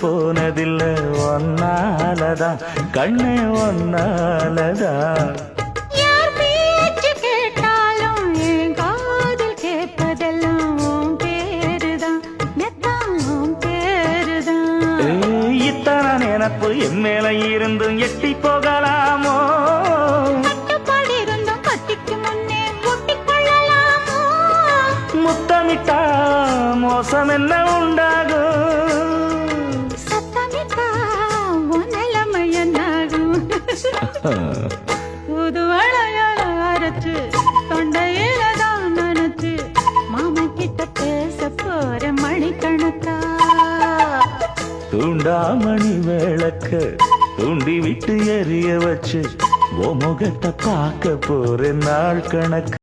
போனதில்ல ஒன்னாலதான் கண்ணே ஒன்னாலதான். யார் பேச்சு கேட்டாலும் என் காதில் கேட்பதெல்லாம் உன் பேருதான் மெத்தான் உன் பேருதான். இத்தனை நினப்பு என் மேல இருந்தும் எட்டி போகலாமோ? கட்டுப்பாடு இருந்தும் கட்டிக்கு முன்னே ஒட்டிக் கொள்ளலாமோ? முத்தமிட்டா மோசம் என்ன உண்டாகும்? சத்தமிட்டா உன் நிலைமை என்னாகும்? புது அழையால அரைச்சு தொண்டையில தான் நனைச்சு மாமன் கிட்ட பேச போற மணிக்கணக்கா. தூண்டாமணி விளக்க தூண்டி விட்டு எரிய வச்சு ஓ முகத்தை பார்க்க போற நாள் கணக்கு.